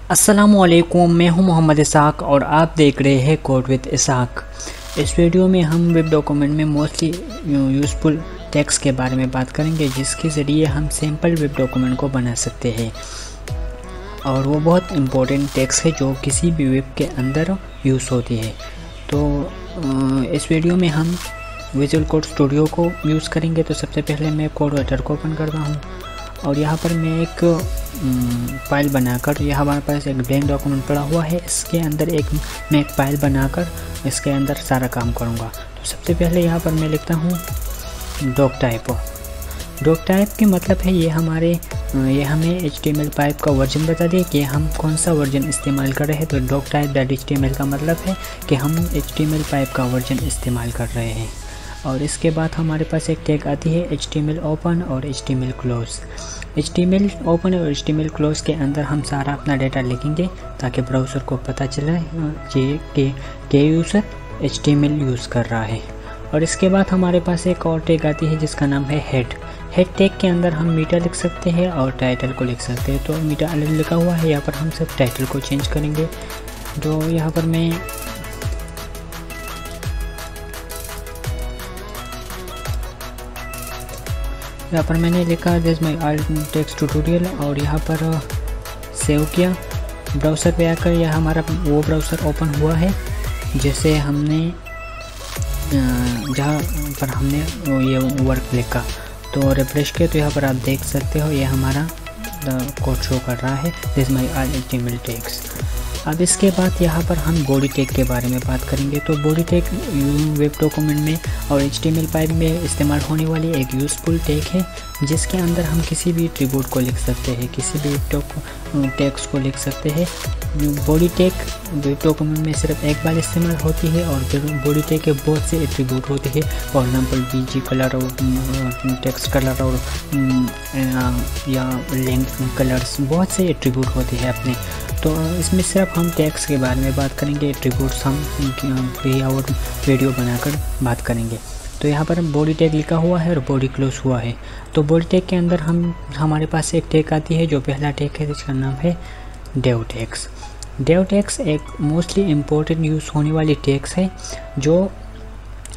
अस्सलामुअलैकुम, मैं हूं मोहम्मद इसाक और आप देख रहे हैं कोड विद इसाक। इस वीडियो में हम वेब डॉक्यूमेंट में मोस्टली यूज़फुल टेक्स्ट के बारे में बात करेंगे, जिसके ज़रिए हम सिंपल वेब डॉक्यूमेंट को बना सकते हैं। और वो बहुत इम्पोर्टेंट टेक्स्ट है जो किसी भी वेब के अंदर यूज़ होती है। तो इस वीडियो में हम विजुअल कोड स्टूडियो को यूज़ करेंगे। तो सबसे पहले मैं कोड एडिटर को ओपन करता हूँ और यहाँ पर मैं एक फाइल बनाकर, यहाँ हमारे पास एक ब्लैंक डॉक्यूमेंट पड़ा हुआ है, इसके अंदर मैं एक फाइल बनाकर इसके अंदर सारा काम करूँगा। तो सबसे पहले यहाँ पर मैं लिखता हूँ डॉक टाइप। डॉक टाइप के मतलब है ये हमें HTML5 का वर्जन बता दे कि हम कौन सा वर्जन इस्तेमाल कर रहे हैं। तो डॉक टाइप .html का मतलब है कि हम HTML5 का वर्जन इस्तेमाल कर रहे हैं। और इसके बाद हमारे पास एक टैग आती है HTML ओपन और HTML क्लोज। HTML ओपन और HTML क्लोज के अंदर हम सारा अपना डेटा लिखेंगे ताकि ब्राउज़र को पता चले कि यूज़र HTML यूज़ कर रहा है। और इसके बाद हमारे पास एक और टैग आती है जिसका नाम है हेड। हेड टैग के अंदर हम मीटा लिख सकते हैं और टाइटल को लिख सकते हैं। तो मीटा अलग लिखा हुआ है, यहाँ पर हम सब टाइटल को चेंज करेंगे। तो यहाँ पर मैं मैंने लिखा this my all text tutorial और यहाँ पर सेव किया। ब्राउज़र पे आकर यह हमारा वो ब्राउज़र ओपन हुआ है जैसे हमने जहाँ पर हमने ये वर्क लिखा। तो रिफ्रेश किया तो यहाँ पर आप देख सकते हो ये हमारा कोड शो कर रहा है this my all HTML tags. अब इसके बाद यहाँ पर हम बॉडी टैग के बारे में बात करेंगे। तो बॉडी टैग वेब डॉक्यूमेंट में और HTML5 में इस्तेमाल होने वाली एक यूज़फुल टैग है जिसके अंदर हम किसी भी एट्रीब्यूट को लिख सकते हैं, किसी भी टेक्स्ट को लिख सकते हैं। बॉडी टैग वेब डॉक्यूमेंट में सिर्फ एक बार इस्तेमाल होती है और बॉडी टैग के बहुत से एट्रीब्यूट होते हैं। फॉर एग्जांपल BG कलर और टेक्स्ट कलर और या लेंथ कलर्स, बहुत से एट्रीब्यूट होते हैं अपने। तो इसमें सिर्फ हम टैग्स के बारे में बात करेंगे, एट्रीब्यूट्स हम और वीडियो बनाकर बात करेंगे। तो यहाँ पर बॉडी टैग लिखा हुआ है और बॉडी क्लोज हुआ है। तो बॉडी टैग के अंदर हमारे पास एक टैग आती है जो पहला टैग है जिसका नाम है डेव टैग्स। डेव टैग्स एक मोस्टली इम्पोर्टेंट यूज़ होने वाली टैग्स है जो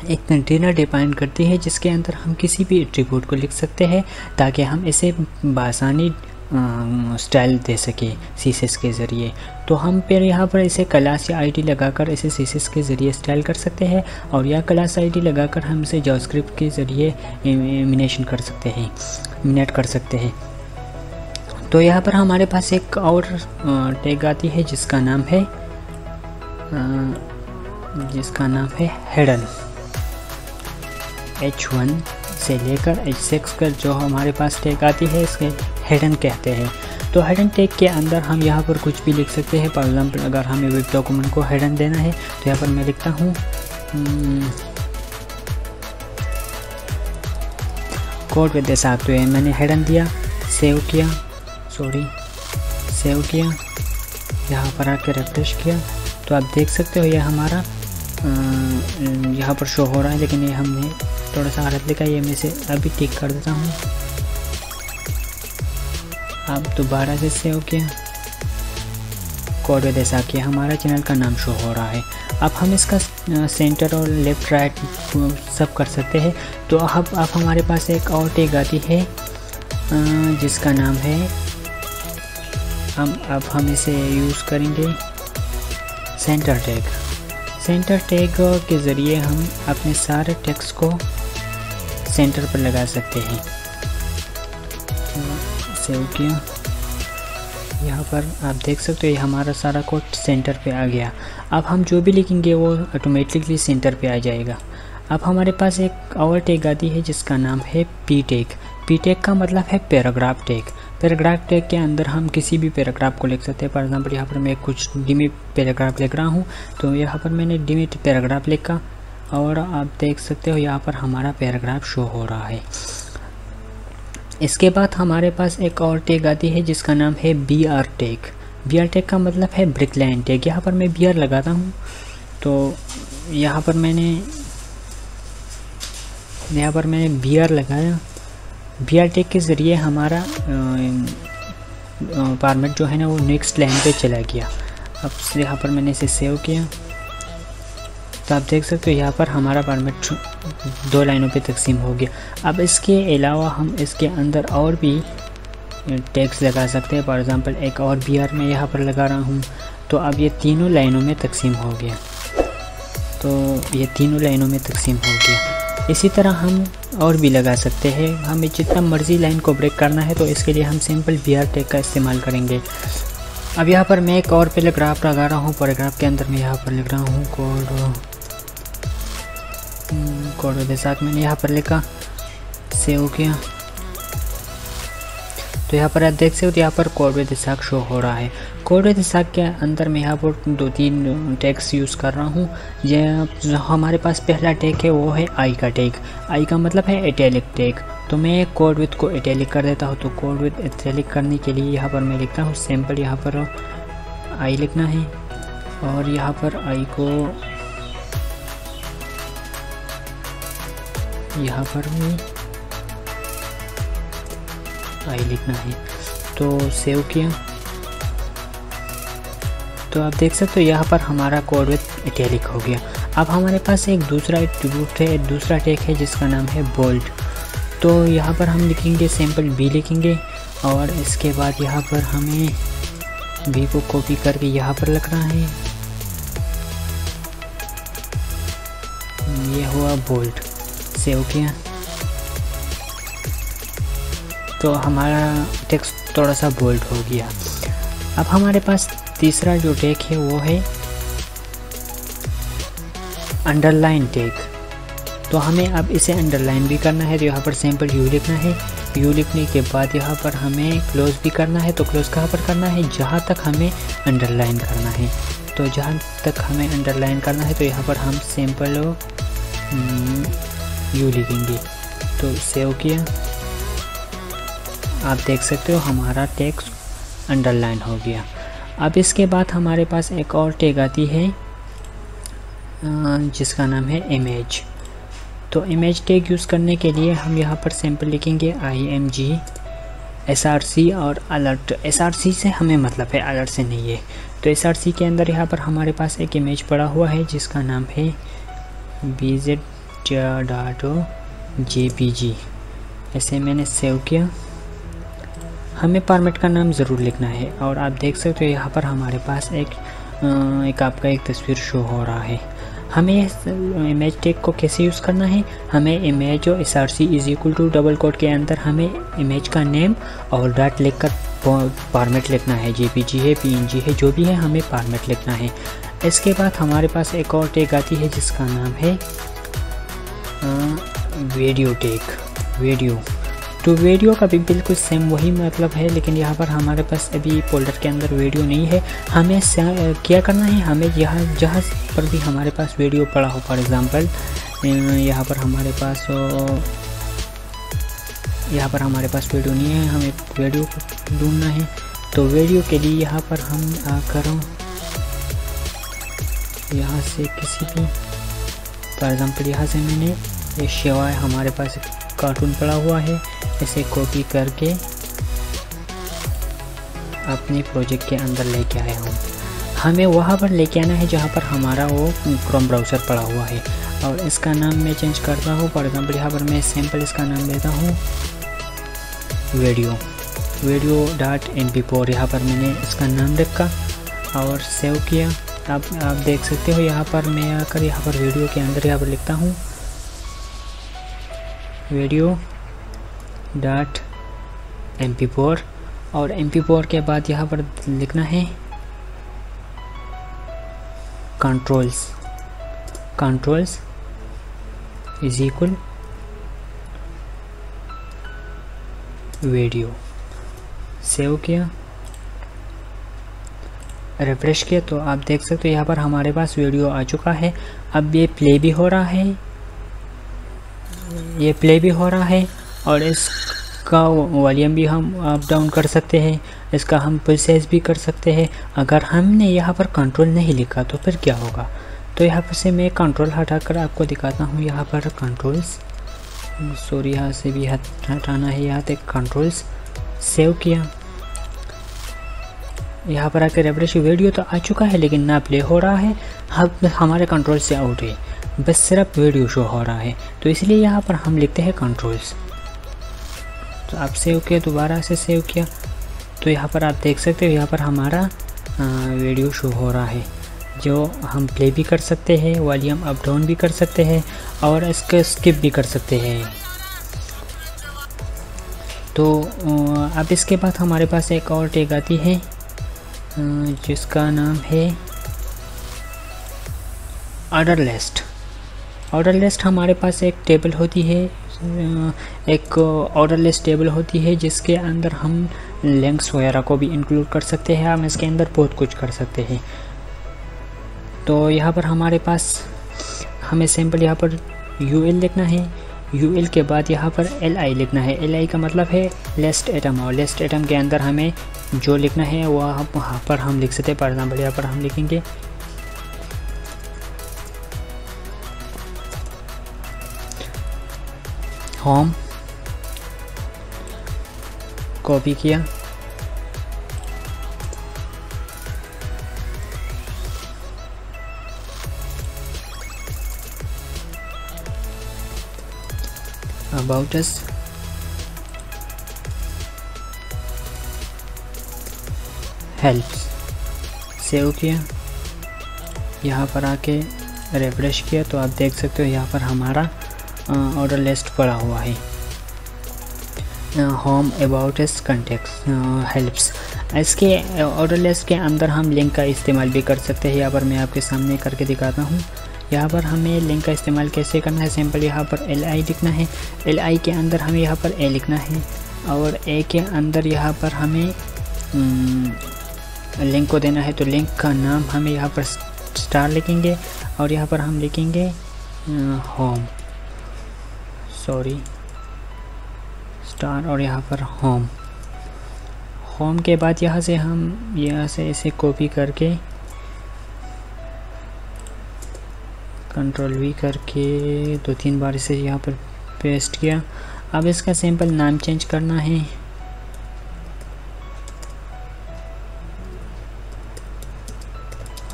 एक कंटेनर डिफाइन करती है जिसके अंदर हम किसी भी एट्रीब्यूट को लिख सकते हैं ताकि हम इसे बआसानी स्टाइल दे सके CSS के ज़रिए। तो हम फिर यहाँ पर इसे क्लास या ID लगाकर इसे CSS के ज़रिए स्टाइल कर सकते हैं और या क्लास ID लगाकर हम इसे जावास्क्रिप्ट के ज़रिए मिनेट कर सकते हैं। तो यहाँ पर हमारे पास एक और टैग आती है जिसका नाम है हेडन। H1 से लेकर H6 का जो हमारे पास टैग आती है इसके हेडन कहते हैं। तो हेडन टैग के अंदर हम यहाँ पर कुछ भी लिख सकते हैं। फॉर एग्जांपल अगर हमें वेब डॉक्यूमेंट को हेडन देना है तो यहाँ पर मैं लिखता हूँ कोड विद इसाक। तो मैंने हेडन दिया, सेव किया, यहाँ पर आकर रिफ्रेश किया तो आप देख सकते हो ये हमारा यहाँ पर शो हो रहा है, लेकिन ये हमने थोड़ा सा गलत लिखा है। ये मैं इसे अभी टिक कर देता हूँ। अब दोबारा से सेव किया, कोड विद इसाक किया, हमारा चैनल का नाम शो हो रहा है। अब हम इसका सेंटर और लेफ़्ट राइट सब कर सकते हैं। तो अब हमारे पास एक और टैग आती है जिसका नाम है अब हम इसे यूज़ करेंगे सेंटर टैग। सेंटर टैग के ज़रिए हम अपने सारे टेक्स्ट को सेंटर पर लगा सकते हैं। सेव किया, यहाँ पर आप देख सकते हो ये हमारा सारा कोड सेंटर पे आ गया। अब हम जो भी लिखेंगे वो ऑटोमेटिकली सेंटर पे आ जाएगा। अब हमारे पास एक और टैग आती है जिसका नाम है P टैग। P टैग का मतलब है पैराग्राफ टैग। पैराग्राफ टैग के अंदर हम किसी भी पैराग्राफ को लिख सकते हैं। फॉर एग्जांपल यहाँ पर मैं कुछ डिमी पैराग्राफ लिख रहा हूँ, तो यहाँ पर मैंने डिमी पैराग्राफ लिखा और आप देख सकते हो यहाँ पर हमारा पैराग्राफ शो हो रहा है। इसके बाद हमारे पास एक और टैग आती है जिसका नाम है BR टैग। BR टैग का मतलब है ब्रिक लाइन टैग। यहाँ पर मैं BR लगाता हूँ तो यहाँ पर मैंने BR लगाया। BR टैग के ज़रिए हमारा फॉर्मेट जो है ना वो नेक्स्ट लाइन पे चला गया। अब यहाँ पर मैंने इसे सेव किया तो आप देख सकते हो यहाँ पर हमारा फॉर्मेट 2 लाइनों पे तकसीम हो गया। अब इसके अलावा हम इसके अंदर और भी टैग्स लगा सकते हैं। फॉर एग्ज़ाम्पल एक और BR मैं यहाँ पर लगा रहा हूँ, तो अब ये तीनों लाइनों में तकसीम हो गया। इसी तरह हम और भी लगा सकते हैं। हमें जितना मर्ज़ी लाइन को ब्रेक करना है तो इसके लिए हम सिंपल BR टैग का इस्तेमाल करेंगे। अब यहाँ पर मैं एक और पैराग्राफ लगा रहा हूँ। पैराग्राफ के अंदर मैं यहाँ पर लिख रहा हूँ कोड के साथ मैंने यहाँ पर लिखा, सेव किया तो यहाँ पर आप देख सकते हो यहाँ पर कोड विद इसाक शो हो रहा है। कोड विद इसाक के अंदर मैं यहाँ पर 2-3 टैग्स यूज़ कर रहा हूँ। जो हमारे पास पहला टैग है वो है आई का टैग। आई का मतलब है इटैलिक टैग। तो मैं कोड विद को इटैलिक कर देता हूँ। तो कोड विद इटैलिक करने के लिए यहाँ पर मैं लिखता हूँ सिंपल, यहाँ पर आई लिखना है और यहाँ पर आई को यहाँ पर भी आई लिखना है। तो सेव किया तो आप देख सकते हो यहाँ पर हमारा कोड विद इटैलिक हो गया। अब हमारे पास एक दूसरा एट्रीब्यूट है, दूसरा टैग है जिसका नाम है बोल्ड। तो यहाँ पर हम लिखेंगे सिंपल B लिखेंगे और इसके बाद यहाँ पर हमें B को कॉपी करके यहाँ पर लिखना है। ये हुआ बोल्ड, सेव किया तो हमारा टेक्स्ट थोड़ा सा बोल्ड हो गया। अब हमारे पास तीसरा जो टैग है वो है अंडरलाइन टैग। तो हमें अब इसे अंडरलाइन भी करना है। तो यहाँ पर सिंपल U लिखना है। U लिखने के बाद यहाँ पर हमें क्लोज भी करना है। तो क्लोज कहाँ पर करना है, जहाँ तक हमें अंडरलाइन करना है। तो जहाँ तक हमें अंडरलाइन करना है तो यहाँ पर हम सिंपल U लिखेंगे। तो सेव किया, आप देख सकते हो हमारा टेक्स्ट अंडरलाइन हो गया। अब इसके बाद हमारे पास एक और टैग आती है जिसका नाम है इमेज। तो इमेज टैग यूज़ करने के लिए हम यहाँ पर सिंपल लिखेंगे IMG SRC और अलर्ट। SRC से हमें मतलब है, अलर्ट से नहीं है। तो SRC के अंदर यहाँ पर हमारे पास एक इमेज पड़ा हुआ है जिसका नाम है bz.jpg। ऐसे मैंने सेव किया। हमें फॉर्मेट का नाम ज़रूर लिखना है और आप देख सकते हो यहाँ पर हमारे पास एक आपका एक तस्वीर शो हो रहा है। हमें इमेज टैग को कैसे यूज़ करना है, हमें इमेज और SRC is equal to double quote के अंदर हमें इमेज का नेम और डॉट लिखकर फॉर्मेट लिखना है। JPG है, PNG है, जो भी है हमें फॉर्मेट लिखना है। इसके बाद हमारे पास एक और टैग आती है जिसका नाम है वीडियो टैग। वीडियो, तो वीडियो का भी बिल्कुल सेम वही मतलब है, लेकिन यहाँ पर हमारे पास अभी फोल्डर के अंदर वीडियो नहीं है। हमें क्या करना है, हमें जहाँ पर भी हमारे पास वीडियो पड़ा हो, फॉर एग्ज़ाम्पल यहाँ पर हमारे पास वीडियो नहीं है, हमें वीडियो को ढूंढना है। तो वीडियो के लिए यहाँ पर हम आकर यहाँ से किसी भी, फॉर एग्ज़ाम्पल यहाँ से मैंने ये शिवाय हमारे पास कार्टून पड़ा हुआ है, इसे कॉपी करके अपने प्रोजेक्ट के अंदर लेके आया हूँ। हमें वहाँ पर लेके आना है जहाँ पर हमारा वो क्रोम ब्राउज़र पड़ा हुआ है और इसका नाम मैं चेंज करता हूँ। फॉर एग्ज़ाम्पल यहाँ पर मैं सिंपल इसका नाम देता हूँ वीडियो.mp4। यहाँ पर मैंने इसका नाम रखा और सेव किया। अब आप देख सकते हो यहाँ पर मैं आकर यहाँ पर वीडियो के अंदर यहाँ पर लिखता हूँ वीडियो.mp4 और mp4 के बाद यहाँ पर लिखना है controls is equal video. Save किया, रिफ्रेश किया तो आप देख सकते हो यहाँ पर हमारे पास वीडियो आ चुका है। अब ये प्ले भी हो रहा है, और इसका वॉल्यूम भी हम अप डाउन कर सकते हैं, इसका हम प्रोसेस भी कर सकते हैं। अगर हमने यहाँ पर कंट्रोल नहीं लिखा तो फिर क्या होगा, तो यहाँ पर से मैं कंट्रोल हटाकर आपको दिखाता हूँ। यहाँ पर कंट्रोल्स, सॉरी यहाँ से भी हटाना है, यहाँ तक कंट्रोल्स। सेव किया यहाँ पर आकर रिफ्रेश, वीडियो तो आ चुका है लेकिन ना प्ले हो रहा है, हमारे कंट्रोल से आउट है, बस सिर्फ वीडियो शो हो रहा है। तो इसलिए यहाँ पर हम लिखते हैं कंट्रोल्स। तो आप सेव किया, दोबारा से सेव किया, तो यहाँ पर आप देख सकते हो यहाँ पर हमारा वीडियो शो हो रहा है, जो हम प्ले भी कर सकते हैं, वॉल्यूम अप डाउन भी कर सकते हैं और इसके स्किप भी कर सकते हैं। तो अब इसके बाद हमारे पास एक और टैग आती है जिसका नाम है ऑर्डर लिस्ट। ऑर्डर लिस्ट हमारे पास एक टेबल होती है, एक ऑर्डर लिस्ट टेबल होती है जिसके अंदर हम लिंक्स वगैरह को भी इंक्लूड कर सकते हैं, हम इसके अंदर बहुत कुछ कर सकते हैं। तो यहाँ पर हमारे पास हमें सिंपल यहाँ पर UL लिखना है, UL के बाद यहाँ पर LI लिखना है। LI का मतलब है लिस्ट आइटम, और लिस्ट आइटम के अंदर हमें जो लिखना है वहाँ पर हम लिख सकते हैं। फॉर एग्जाम्पल यहाँ पर हम लिखेंगे होम, कॉपी किया, अबाउट अस, हेल्प्स, सेव किया, यहाँ पर आके रिफ्रेश किया तो आप देख सकते हो यहाँ पर हमारा ऑर्डर लिस्ट पड़ा हुआ है। Home, about us, contacts, helps. इसके ऑर्डर लिस्ट के अंदर हम लिंक का इस्तेमाल भी कर सकते हैं। यहाँ पर मैं आपके सामने करके दिखाता हूँ। यहाँ पर हमें लिंक का इस्तेमाल कैसे करना है, सिंपल यहाँ पर LI लिखना है, LI के अंदर हमें यहाँ पर A लिखना है और A के अंदर यहाँ पर हमें लिंक को देना है। तो लिंक का नाम हमें यहाँ पर स्टार लिखेंगे और यहाँ पर हम लिखेंगे होम, सॉरी स्टार, और यहाँ पर होम। होम के बाद यहाँ से हम इसे कॉपी करके कंट्रोल V करके 2-3 बार इसे यहाँ पर पेस्ट किया। अब इसका सिंपल नाम चेंज करना है,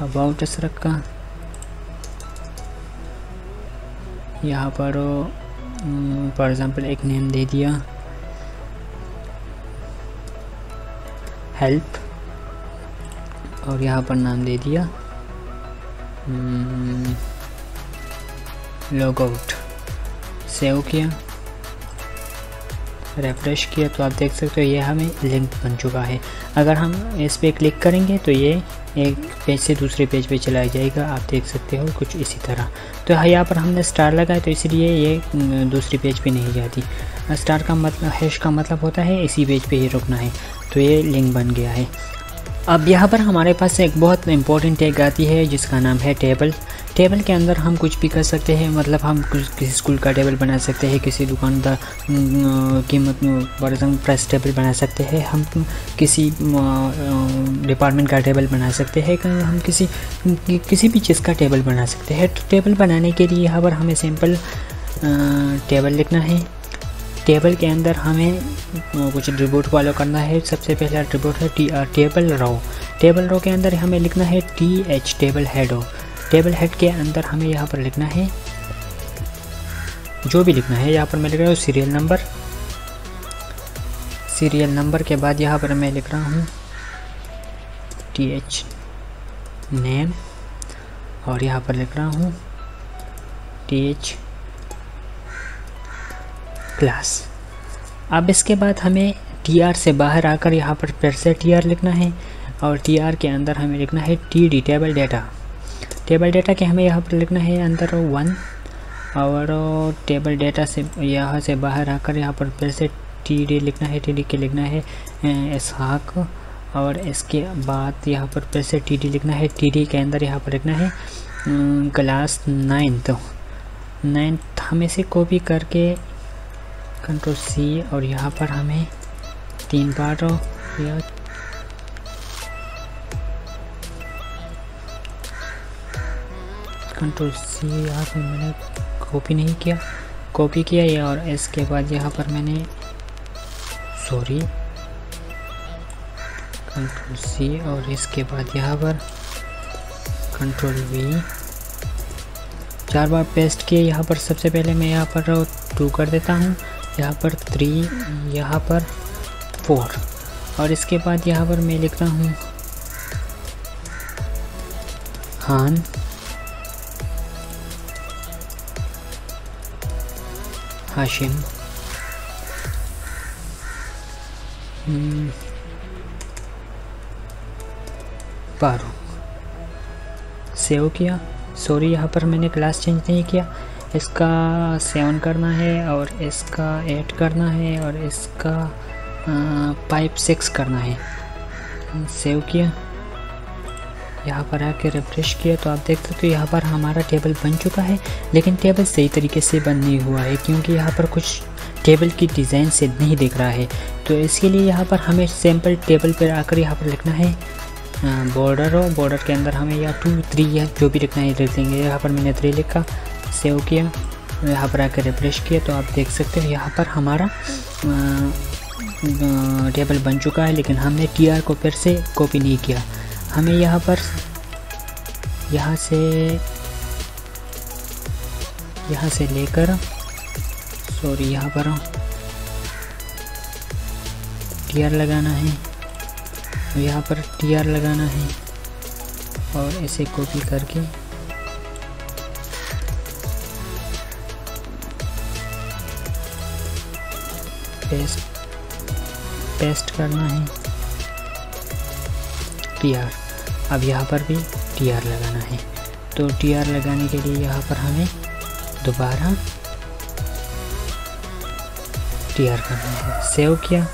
अबाउट अस रखा, यहाँ पर फॉर एग्जाम्पल एक नेम दे दिया हेल्प, और यहाँ पर नाम दे दिया लॉग आउट। सेव किया, रिफ्रेश किया तो आप देख सकते हो ये हमें लिंक बन चुका है। अगर हम इस पर क्लिक करेंगे तो ये एक पेज से दूसरे पेज पे चला जाएगा, आप देख सकते हो कुछ इसी तरह। तो यहाँ पर हमने स्टार लगाया तो इसलिए ये दूसरी पेज पे नहीं जाती। स्टार का मतलब, हैश का मतलब होता है इसी पेज पे ही रुकना है, तो ये लिंक बन गया है। अब यहाँ पर हमारे पास एक बहुत इंपॉर्टेंट टैग आती है जिसका नाम है टेबल। टेबल के अंदर हम कुछ भी कर सकते हैं, मतलब हम किसी स्कूल का टेबल बना सकते हैं, किसी दुकानदार की फॉर एग्जाम्पल प्राइस टेबल बना सकते हैं, हम किसी डिपार्टमेंट का टेबल बना सकते हैं, हम किसी भी चीज़ का टेबल बना सकते हैं। तो टेबल बनाने के लिए यहाँ पर हमें सिंपल टेबल लिखना है। टेबल के अंदर हमें कुछ एट्रिब्यूट फॉलो करना है। सबसे पहला एट्रिब्यूट है TR, table row. Table row के अंदर हमें लिखना है TH, टेबल हेड हो। टेबल हेड के अंदर हमें यहाँ पर लिखना है जो भी लिखना है। यहाँ पर मैं लिख रहा हूँ सीरियल नंबर। सीरियल नंबर के बाद यहाँ पर मैं लिख रहा हूँ TH नेम, और यहाँ पर लिख रहा हूँ TH क्लास। अब इसके बाद हमें TR से बाहर आकर यहाँ पर फिर से TR लिखना है, और TR के अंदर हमें लिखना है TD, table data. Table data के हमें यहाँ पर लिखना है अंदर 1, और टेबल डेटा से यहाँ से बाहर आकर यहाँ पर फिर से TD लिखना है। TD के लिखना है इसहाक, और इसके बाद यहाँ पर फिर से TD लिखना है। TD के अंदर यहाँ पर लिखना है क्लास 9th। हम इसे कॉपी करके कंट्रोल C, और यहाँ पर हमें 3 बार कंट्रोल C, यहाँ पर मैंने कॉपी नहीं किया, कॉपी किया ये, और इसके बाद यहाँ पर मैंने Ctrl+C और इसके बाद यहाँ पर Ctrl+V 4 बार पेस्ट किए। यहाँ पर सबसे पहले मैं यहाँ पर 2 कर देता हूँ, यहाँ पर 3, यहाँ पर 4 और इसके बाद यहाँ पर मैं लिखता हूँ हान हाशिम फारूक। सेव किया। सॉरी यहाँ पर मैंने क्लास चेंज नहीं किया, इसका 7 करना है और इसका 8 करना है और इसका पाइप 6 करना है। सेव किया। यहाँ पर आके रिफ्रेश किया तो आप देख सकते हो यहाँ पर हमारा टेबल बन चुका है, लेकिन टेबल सही तरीके से बन नहीं हुआ है क्योंकि यहाँ पर कुछ टेबल की डिज़ाइन से नहीं दिख रहा है। तो इसके लिए यहाँ पर हमें सैम्पल टेबल पर आकर यहाँ पर लिखना है बॉर्डर हो, बॉर्डर के अंदर हमें या 2, 3 या जो भी लिखना है लिख लेंगे। यहाँ पर मैंने 3 लिखा, सेव किया, यहाँ पर आकर रिफ्रेश किया तो आप देख सकते हो यहाँ पर हमारा टेबल बन चुका है, लेकिन हमने TR को फिर से कॉपी नहीं किया। हमें यहाँ पर यहाँ से लेकर सॉरी यहाँ पर TR लगाना है, यहाँ पर TR लगाना है और इसे कॉपी करके पेस्ट करना है TR। अब यहाँ पर भी TR लगाना है, तो TR लगाने के लिए यहाँ पर हमें दोबारा TR करना है। सेव किया,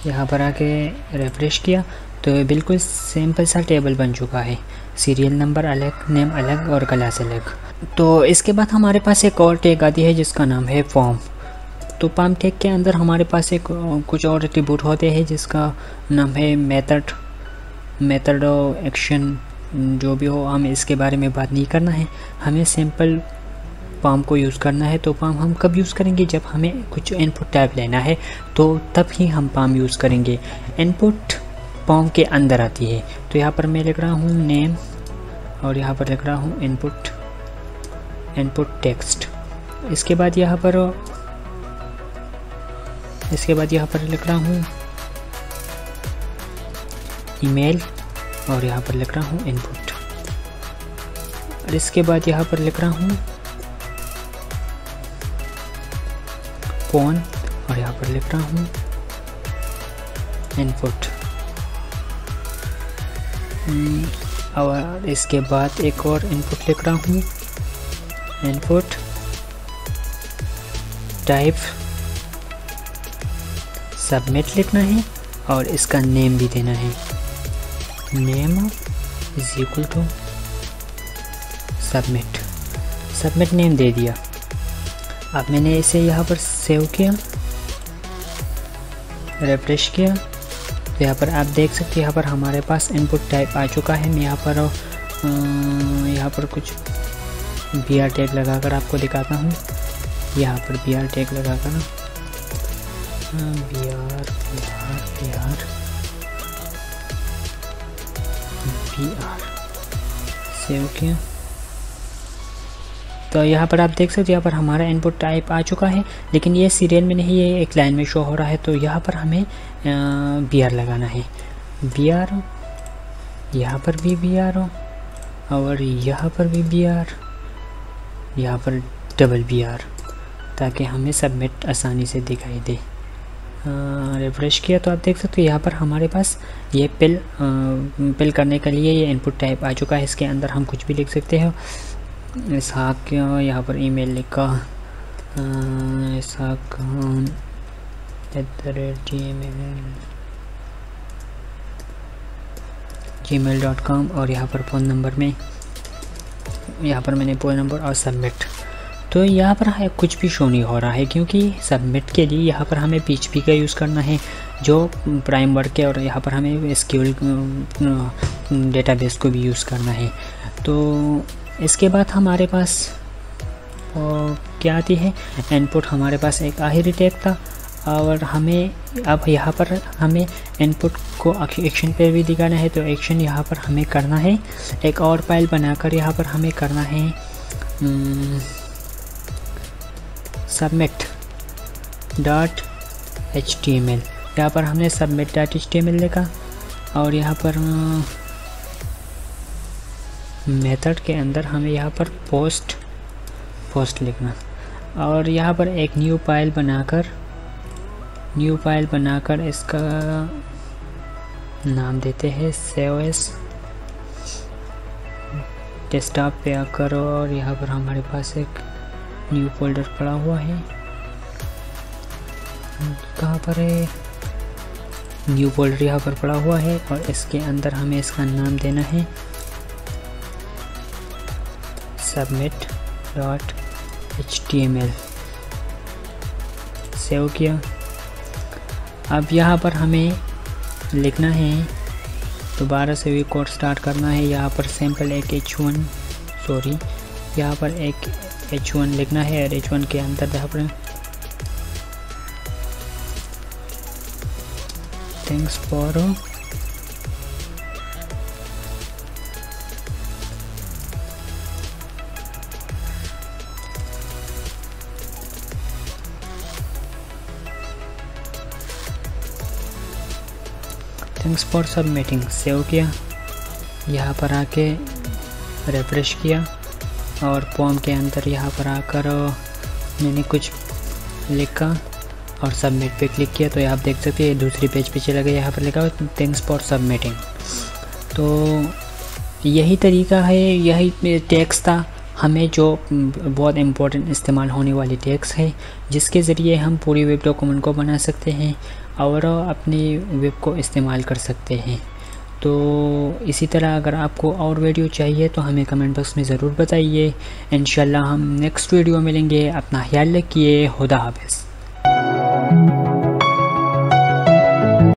यहाँ पर आके रिफ्रेश किया तो बिल्कुल सिंपल सा टेबल बन चुका है। सीरियल नंबर अलग, नेम अलग और क्लास अलग। तो इसके बाद हमारे पास एक और टैग आती है जिसका नाम है फॉर्म। तो फॉर्म टैग के अंदर हमारे पास एक कुछ और एट्रीब्यूट होते हैं जिसका नाम है मेथड और एक्शन, जो भी हो हम इसके बारे में बात नहीं करना है। हमें सिंपल फॉर्म को यूज़ करना है। तो फॉर्म हम कब यूज़ करेंगे, जब हमें कुछ इनपुट टाइप लेना है तो तब ही हम फॉर्म यूज़ करेंगे। इनपुट फॉर्म के अंदर आती है। तो यहाँ पर मैं लिख रहा हूँ नेम और यहाँ पर लिख रहा हूँ इनपुट टेक्स्ट। इसके बाद यहाँ पर लिख रहा हूँ ईमेल और यहाँ पर लिख रहा हूँ इनपुट। और इसके बाद यहाँ पर लिख रहा हूँ फोन और यहाँ पर लिख रहा हूँ इनपुट। और इसके बाद एक और इनपुट लिख रहा हूँ इनपुट टाइप सबमिट लिखना है और इसका नेम भी देना है, name is equal to submit name दे दिया। अब मैंने इसे यहाँ पर सेव किया, रिफ्रेश किया तो यहाँ पर आप देख सकते हैं यहाँ पर हमारे पास इनपुट टाइप आ चुका है। मैं यहाँ पर कुछ BR टैग लगाकर आपको दिखाता हूँ। यहाँ पर BR टैग लगाकर BR सेव किया तो यहाँ पर आप देख सकते हैं यहाँ पर हमारा इनपुट टाइप आ चुका है, लेकिन ये सीरियल में नहीं, ये एक लाइन में शो हो रहा है। तो यहाँ पर हमें BR लगाना है। BR, यहाँ पर भी BR हो और यहाँ पर भी BR, यहाँ पर डबल BR, ताकि हमें सबमिट आसानी से दिखाई दे। रिफ्रेश किया तो आप देख सकते हो यहाँ पर हमारे पास ये पिल करने के लिए ये इनपुट टाइप आ चुका है। इसके अंदर हम कुछ भी लिख सकते हैं। इसहाक, यहाँ पर ईमेल लिखा इसहाक gmail.com और यहाँ पर फ़ोन नंबर में यहाँ पर मैंने फ़ोन नंबर और सबमिट। तो यहाँ पर है कुछ भी शो नहीं हो रहा है क्योंकि सबमिट के लिए यहाँ पर हमें PHP का यूज़ करना है जो प्राइम वर्क है और यहाँ पर हमें SQL डेटाबेस को भी यूज़ करना है। तो इसके बाद हमारे पास क्या आती है इनपुट। हमारे पास एक आखिरी टैग था और हमें अब यहाँ पर हमें इनपुट को एक्शन पे भी दिखाना है, तो एक्शन यहाँ पर हमें करना है। एक और फाइल बनाकर यहाँ पर हमें करना है submit.html। यहाँ पर हमने submit.html लिखा और यहाँ पर मेथड के अंदर हमें यहाँ पर पोस्ट लिखना और यहाँ पर एक न्यू फाइल बनाकर इसका नाम देते हैं सेव एस। डेस्कटॉप पे आकर और यहाँ पर हमारे पास एक न्यू फोल्डर पड़ा हुआ है, कहाँ पर है, न्यू फोल्डर यहाँ पर पड़ा हुआ है और इसके अंदर हमें इसका नाम देना है submit.html। सेव किया। अब यहाँ पर हमें लिखना है, दोबारा से भी कोड स्टार्ट करना है। यहाँ पर सैम्पल एक यहाँ पर एक h1 लिखना है और h1 के अंदर यहाँ पर थैंक्स फॉर सबमिटिंग। सेव किया, यहाँ पर आके रिफ्रेश किया और फॉर्म के अंदर यहाँ पर आकर मैंने कुछ लिखा और सबमिट पे क्लिक किया, तो आप देख सकते हैं दूसरी पेज पे चला गया। यहाँ पर लिखा हुआ थैंक्स फॉर सबमिटिंग। तो यही तरीका है, यही टैग्स था हमें जो बहुत इम्पोर्टेंट इस्तेमाल होने वाली टैग्स है, जिसके ज़रिए हम पूरी वेब डॉक्यूमेंट को बना सकते हैं और अपनी वेब को इस्तेमाल कर सकते हैं। तो इसी तरह अगर आपको और वीडियो चाहिए तो हमें कमेंट बॉक्स में ज़रूर बताइए। इंशाल्लाह हम नेक्स्ट वीडियो मिलेंगे। अपना ख्याल रखिए। खुदा हाफ़िज़।